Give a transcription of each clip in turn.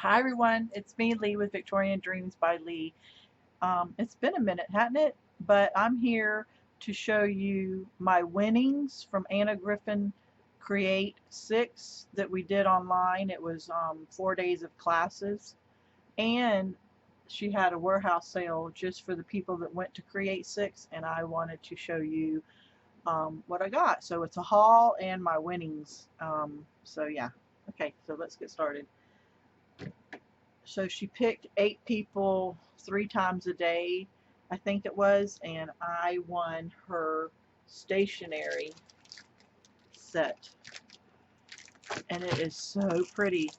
Hi everyone, it's me Leigh with Victorian Dreams by Leigh. It's been a minute, hadn't it? But I'm here to show you my winnings from Anna Griffin Create 6 that we did online. It was 4 days of classes, and she had a warehouse sale just for the people that went to Create 6, and I wanted to show you what I got. So it's a haul and my winnings. So yeah, okay, so let's get started. So she picked 8 people 3 times a day, I think it was, and I won her stationery set. And it is so pretty.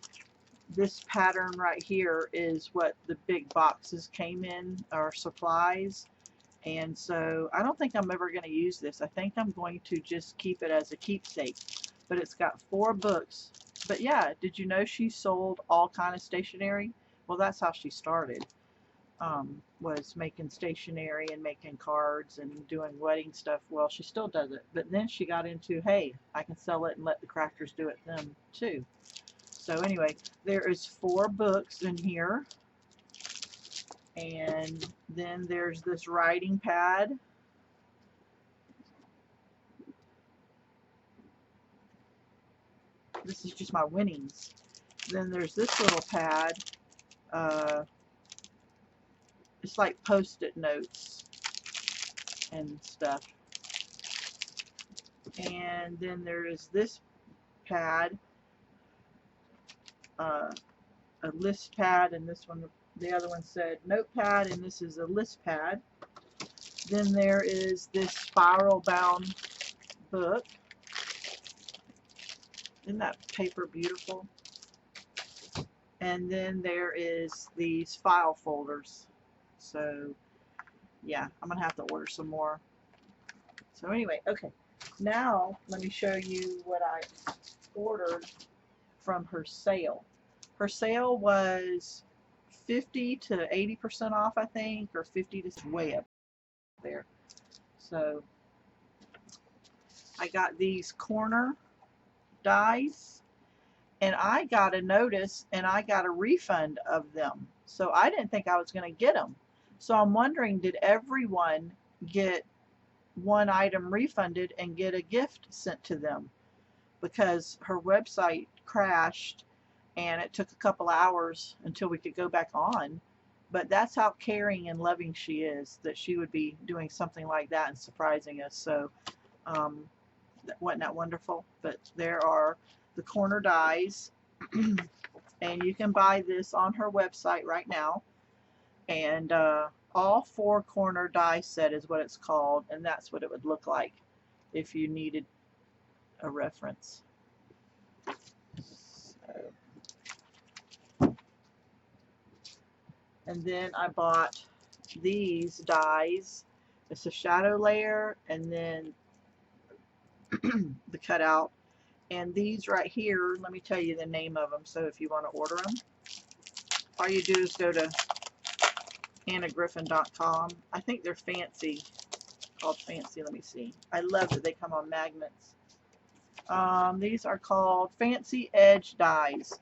This pattern right here is what the big boxes came in, our supplies. And so I don't think I'm ever going to use this. I think I'm going to just keep it as a keepsake. But it's got 4 books. But yeah, did you know she sold all kind of stationery? Well, that's how she started, was making stationery and making cards and doing wedding stuff. Well, she still does it. But then she got into, hey, I can sell it and let the crafters do it them too. So anyway, there is 4 books in here. And then there's this writing pad. This is just my winnings. Then there's this little pad. It's like post-it notes and stuff. And then there is this pad, a list pad, and this one, the other one said notepad, and this is a list pad. Then there is this spiral bound book. Isn't that paper beautiful? And then there is these file folders. So yeah, I'm gonna have to order some more. So anyway, okay, now let me show you what I ordered from her sale. Her sale was 50 to 80% off, I think, or 50 to way up there. So I got these corner dies, and I got a notice and I got a refund of them. So I didn't think I was going to get them. So I'm wondering, did everyone get one item refunded and get a gift sent to them? Because her website crashed and it took a couple hours until we could go back on. But that's how caring and loving she is, that she would be doing something like that and surprising us. So wasn't that wonderful? But there are the corner dies, and you can buy this on her website right now. And all 4 corner die set is what it's called, and that's what it would look like if you needed a reference. So, and then I bought these dies. It's a shadow layer, and then the cutout. And these right here, let me tell you the name of them. So if you want to order them, all you do is go to annagriffin.com. I think they're fancy, called fancy. Let me see. I love that they come on magnets. These are called Fancy Edge dies,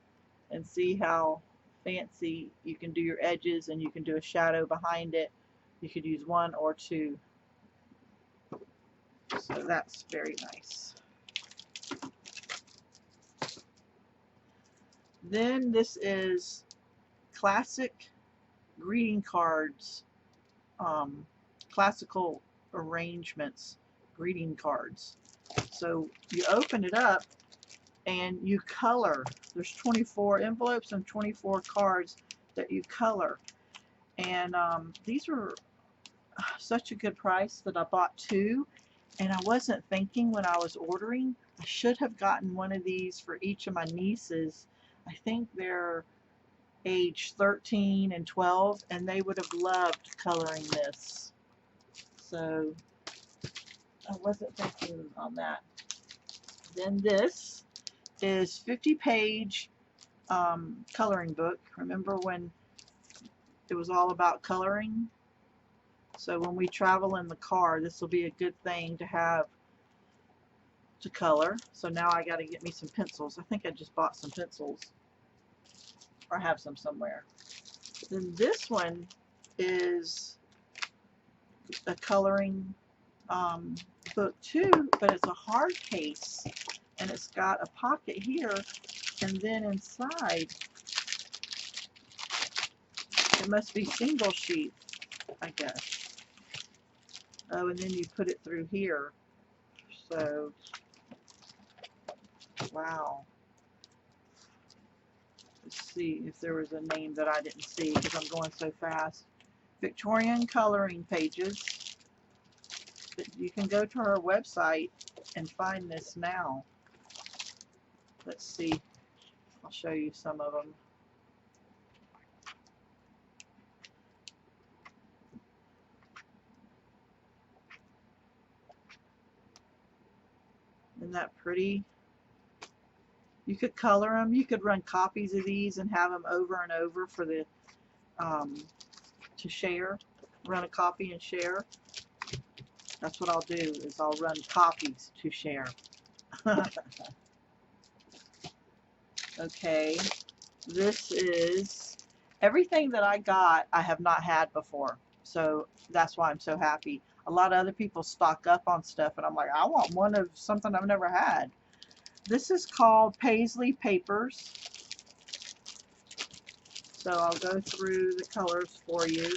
and see how fancy you can do your edges, and you can do a shadow behind it. You could use 1 or 2. So that's very nice. Then this is classic greeting cards, classical arrangements greeting cards. So you open it up and you color. There's 24 envelopes and 24 cards that you color. And these were such a good price that I bought 2. And I wasn't thinking when I was ordering, I should have gotten one of these for each of my nieces. I think they're age 13 and 12, and they would have loved coloring this. So I wasn't thinking on that. Then this is 50-page coloring book. Remember when it was all about coloring? So when we travel in the car, this will be a good thing to have to color. So now I got to get me some pencils. I think I just bought some pencils. or have some somewhere. Then this one is a coloring book too, but it's a hard case, and it's got a pocket here, and then inside it must be single sheet, I guess. Oh, and then you put it through here. So, wow. Let's see if there was a name that I didn't see because I'm going so fast. Victorian coloring pages. You can go to her website and find this now. Let's see. I'll show you some of them. Isn't that pretty? You could color them. You could run copies of these and have them over and over for the to share. Run a copy and share. That's what I'll do, is I'll run copies to share. Okay, this is everything that I got I have not had before, so that's why I'm so happy. A lot of other people stock up on stuff and I'm like, I want one of something I've never had. This is called Paisley Papers. So I'll go through the colors for you.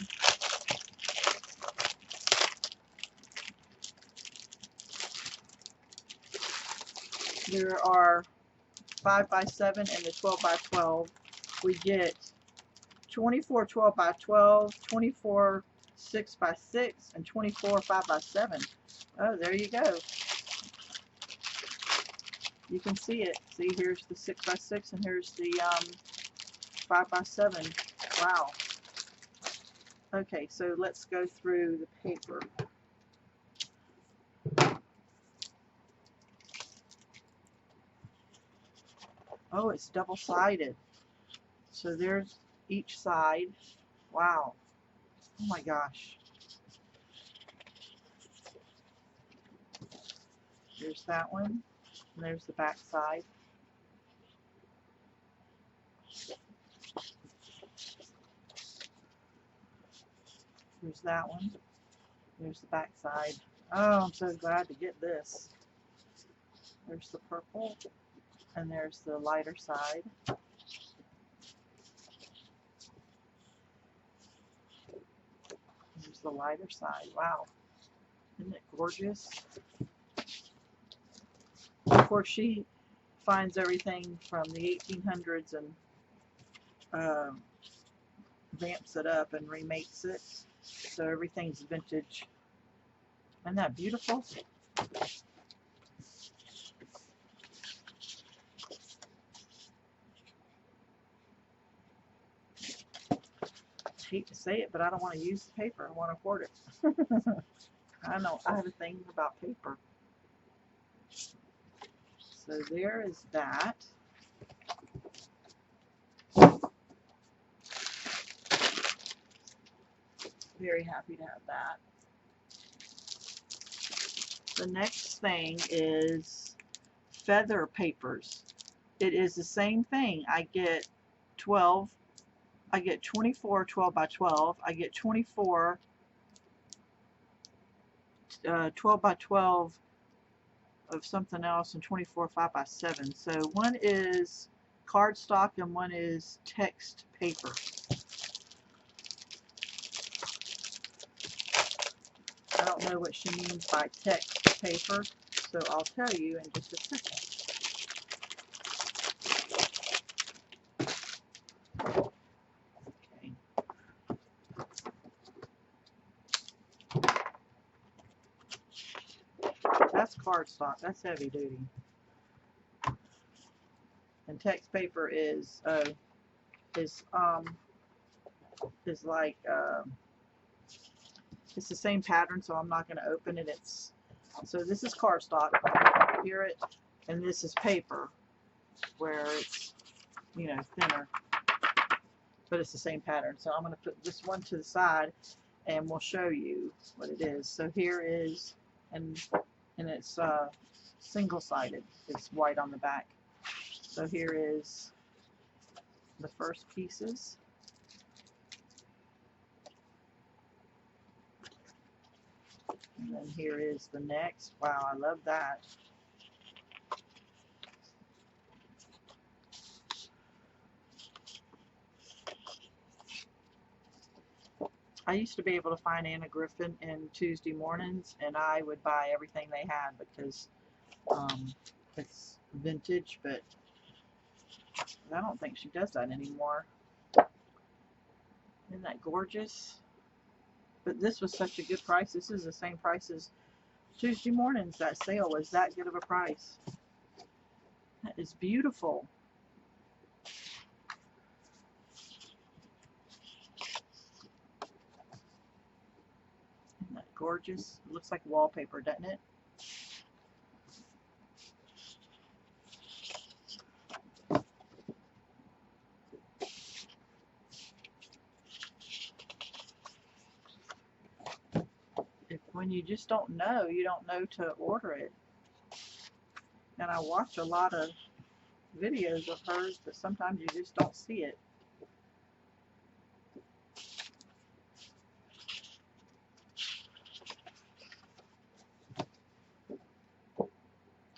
There are 5x7 and the 12x12. We get 24 12x12, 24 6x6, and 24 5x7. Oh, there you go. You can see it. See, here's the 6x6 and here's the 5x7. Wow. Okay, so let's go through the paper. Oh, it's double-sided. So there's each side. Wow. Oh my gosh. There's that one. And there's the back side. There's that one. There's the back side. Oh, I'm so glad to get this. There's the purple. And there's the lighter side. There's the lighter side. Wow. Isn't it gorgeous? Of course, she finds everything from the 1800s and vamps it up and remakes it. So everything's vintage. Isn't that beautiful? I hate to say it, but I don't want to use the paper. I want to hoard it. I know, I have a thing about paper. So there is that. Very happy to have that. The next thing is feather papers. It is the same thing. I get 12. I get 24 12x12. I get 24 12x12 of something else, and 24 5x7. So one is cardstock and one is text paper. I don't know what she means by text paper, so I'll tell you in just a second. Okay. That's cardstock. That's heavy duty. And text paper is like it's the same pattern, so I'm not going to open it. So this is cardstock, hear it, and this is paper, where it's, you know, thinner, but it's the same pattern. So I'm going to put this one to the side, and we'll show you what it is. So here is, and it's single-sided. It's white on the back. So here is the first pieces. And then here is the next. Wow, I love that. I used to be able to find Anna Griffin in Tuesday mornings, and I would buy everything they had because it's vintage, but I don't think she does that anymore. Isn't that gorgeous? But this was such a good price. This is the same price as Tuesday mornings. That sale was that good of a price. That is beautiful. Isn't that gorgeous? It looks like wallpaper, doesn't it? When you just don't know, you don't know to order it. And I watch a lot of videos of hers, but sometimes you just don't see it.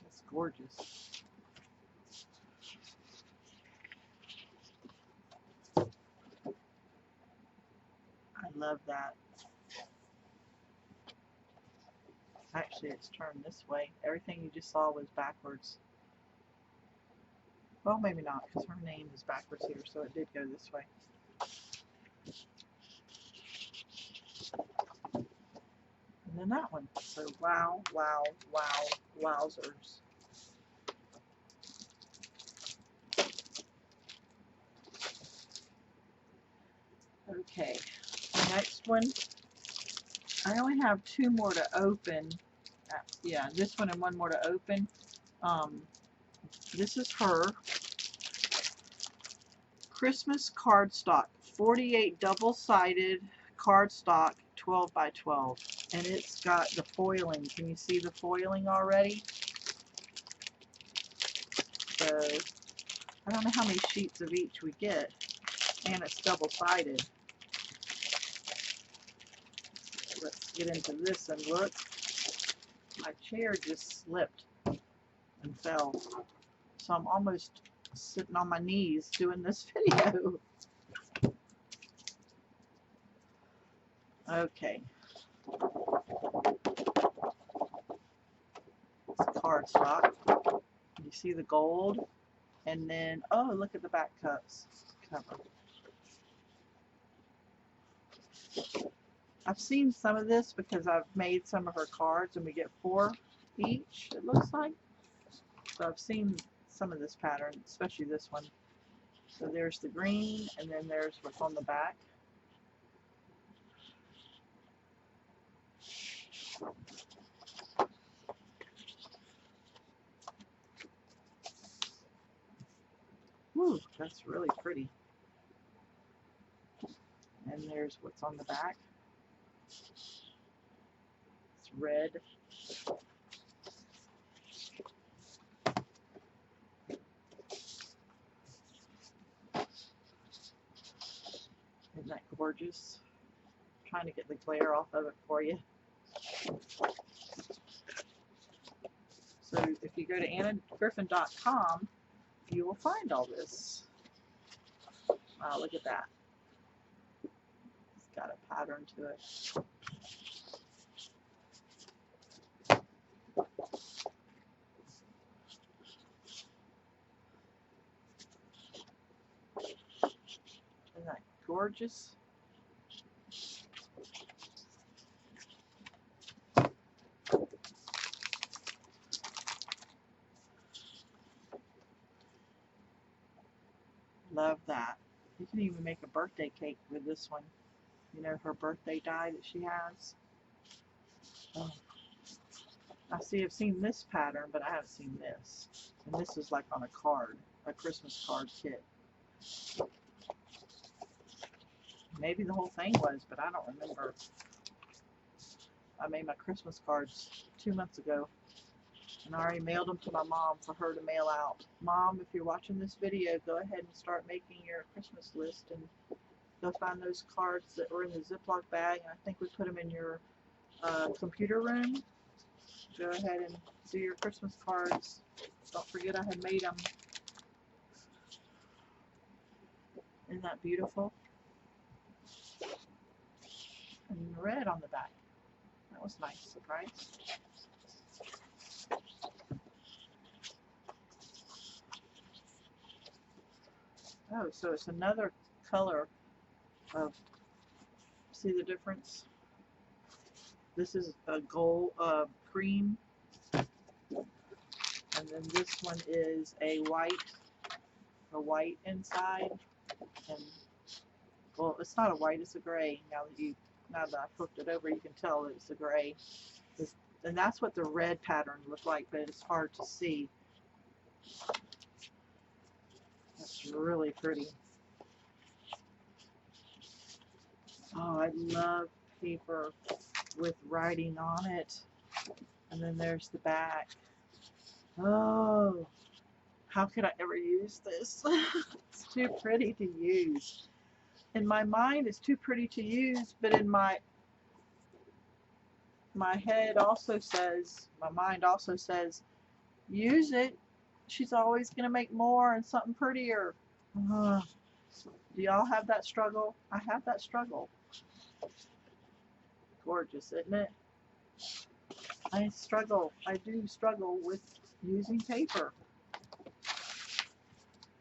It's gorgeous. I love that. Actually, it's turned this way. Everything you just saw was backwards. Well, maybe not, because her name is backwards here, so it did go this way. And then that one. So wow, wow, wow, wowzers. Okay, the next one, I only have two more to open. Yeah, this one and one more to open. This is her Christmas cardstock, 48 double-sided cardstock, 12 by 12. And it's got the foiling. Can you see the foiling already? So, I don't know how many sheets of each we get. And it's double-sided. Let's get into this and look. My chair just slipped and fell. So I'm almost sitting on my knees doing this video. Okay. It's cardstock. You see the gold? And then, oh, look at the back cups cover. I've seen some of this because I've made some of her cards, and we get 4 each, it looks like. So I've seen some of this pattern, especially this one. So there's the green, and then there's what's on the back. Woo, that's really pretty. And there's what's on the back. It's red. Isn't that gorgeous? I'm trying to get the glare off of it for you. So if you go to annagriffin.com, you will find all this. Wow, look at that. It's got a pattern to it. Isn't that gorgeous? Love that. You can even make a birthday cake with this one. You know, her birthday die that she has. Oh. I see, I've seen this pattern, but I haven't seen this. And this is like on a card, a Christmas card kit. Maybe the whole thing was, but I don't remember. I made my Christmas cards 2 months ago, And I already mailed them to my mom for her to mail out. Mom, if you're watching this video, go ahead and start making your Christmas list and go find those cards that were in the Ziploc bag. And I think we put them in your computer room. Go ahead and do your Christmas cards. Don't forget I had made them. Isn't that beautiful? And red on the back. That was nice. Surprise. Oh, so it's another color of, see the difference? This is a gold, cream, and then this one is a white inside, and well, it's not a white, it's a gray. Now that I flipped it over, you can tell that it's a gray. And that's what the red pattern looked like, but it's hard to see. That's really pretty. Oh, I love paper with writing on it. And then there's the back. Oh, how could I ever use this? It's too pretty to use. In my mind, it's too pretty to use, but in my head also says, my mind also says, use it. She's always going to make more and something prettier. Do y'all have that struggle? I have that struggle. Gorgeous, isn't it? I do struggle with using paper.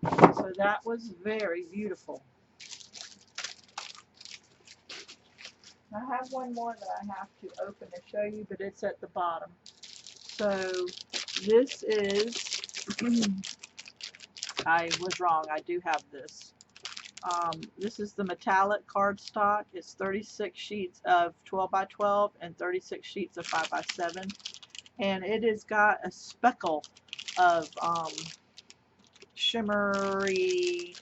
So that was very beautiful. I have one more that I have to open to show you, but it's at the bottom. So this is, I was wrong, I do have this. This is the metallic cardstock. It's 36 sheets of 12 by 12 and 36 sheets of 5 by 7. And it has got a speckle of shimmery,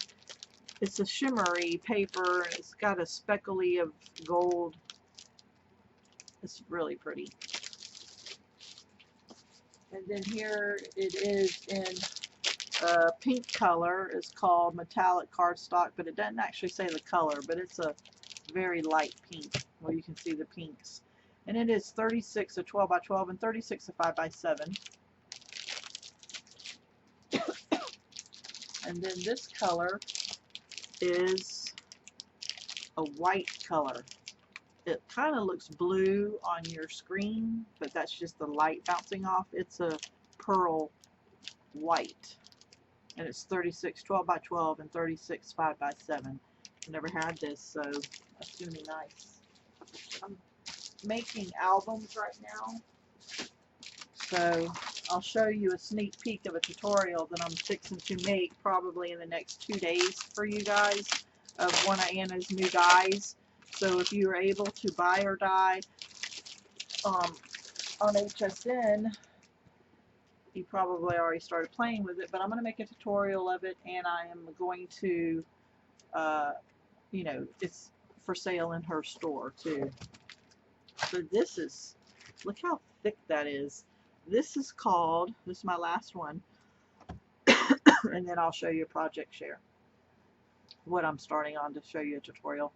it's a shimmery paper, and it's got a speckly of gold. It's really pretty. And then here it is in a pink color. It's called metallic cardstock, but it doesn't actually say the color, but it's a very light pink where you can see the pinks. And it is 36 of 12 by 12 and 36 of 5 by 7. And then this color is a white color. It kind of looks blue on your screen, but that's just the light bouncing off. It's a pearl white. And it's 36 12 by 12 and 36 5 by 7. I never had this, so that's going to be nice. I'm making albums right now, so I'll show you a sneak peek of a tutorial that I'm fixing to make probably in the next 2 days for you guys of one of Anna's new dies. So if you are able to buy or die on HSN, you probably already started playing with it, but I'm going to make a tutorial of it, and I am going to, you know, it's for sale in her store too. So this is, look how thick that is. This is called, this is my last one, and then I'll show you a project share, what I'm starting on to show you a tutorial.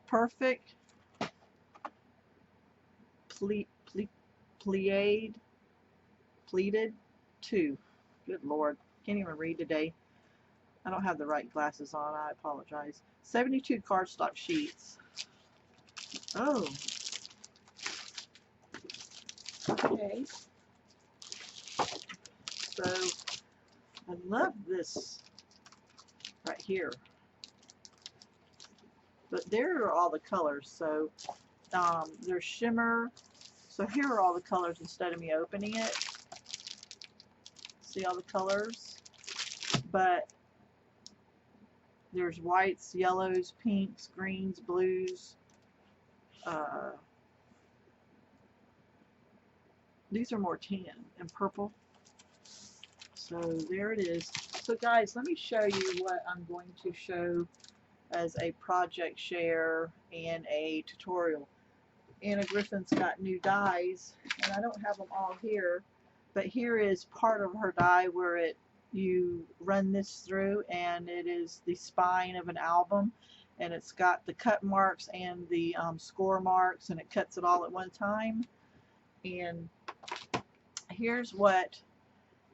Perfect pleated 2. Good Lord, can't even read today. I don't have the right glasses on, I apologize. 72 cardstock sheets. Oh, okay. So I love this right here. But there are all the colors. So there's shimmer. So here are all the colors instead of me opening it. See all the colors? But there's whites, yellows, pinks, greens, blues. These are more tan and purple. So there it is. So guys, let me show you what I'm going to show as a project share and a tutorial. Anna Griffin's got new dies, and I don't have them all here, But here is part of her die where you run this through, and it is the spine of an album, and it's got the cut marks and the score marks, and it cuts it all at one time. And here's what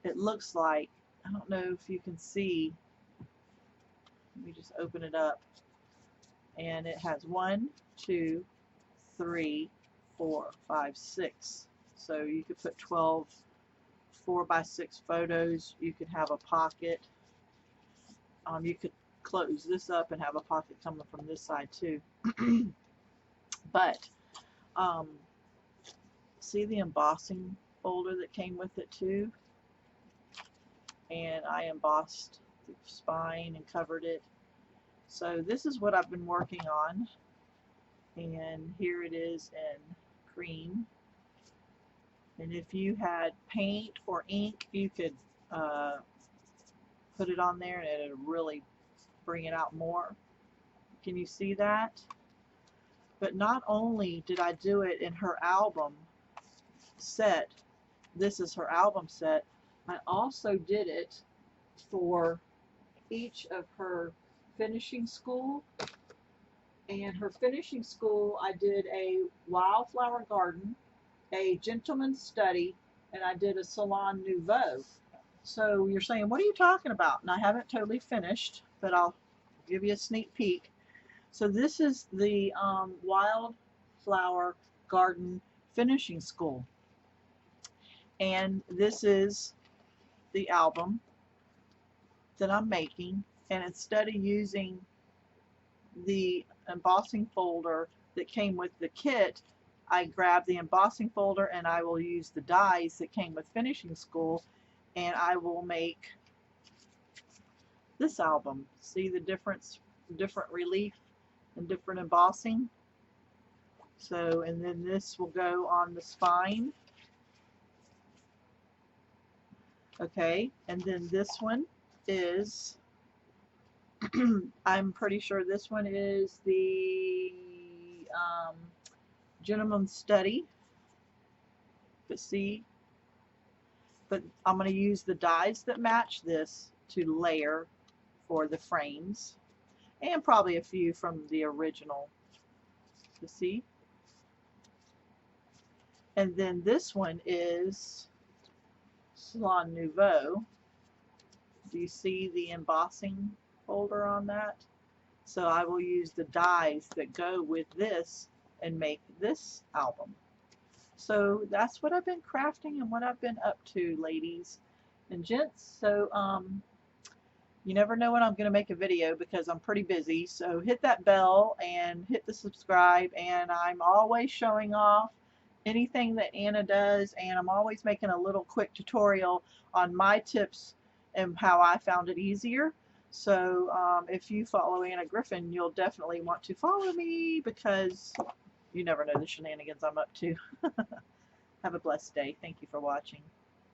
it looks like. I don't know if you can see. Let me just open it up. And it has 1, 2, 3, 4, 5, 6. So you could put 12 4x6 photos. You could have a pocket. You could close this up and have a pocket coming from this side too. But see the embossing folder that came with it too? And I embossed the spine and covered it. So this is what I've been working on, and here it is in cream. And if you had paint or ink, you could put it on there and it would really bring it out more. Can you see that? But not only did I do it in her album set, this is her album set, I also did it for each of her finishing school. And her finishing school, I did a wildflower garden, a gentleman's study, and I did a salon nouveau. So you're saying, what are you talking about? And I haven't totally finished, but I'll give you a sneak peek. So this is the wildflower garden finishing school, and this is the album that I'm making. And instead of using the embossing folder that came with the kit, I grabbed the embossing folder, and I will use the dies that came with finishing school, and I will make this album. See the difference, different relief and different embossing. So, and then this will go on the spine. Okay, and then this one is I'm pretty sure this one is the gentleman's study. But see, but I'm going to use the dies that match this to layer for the frames, and probably a few from the original. You see? And then this one is Salon Nouveau. Do you see the embossing folder on that? So I will use the dies that go with this and make this album. So that's what I've been crafting and what I've been up to, ladies and gents. So you never know when I'm going to make a video because I'm pretty busy. So hit that bell and hit the subscribe, and I'm always showing off anything that Anna does, and I'm always making a little quick tutorial on my tips and how I found it easier. So if you follow Anna Griffin, you'll definitely want to follow me because you never know the shenanigans I'm up to. Have a blessed day. Thank you for watching.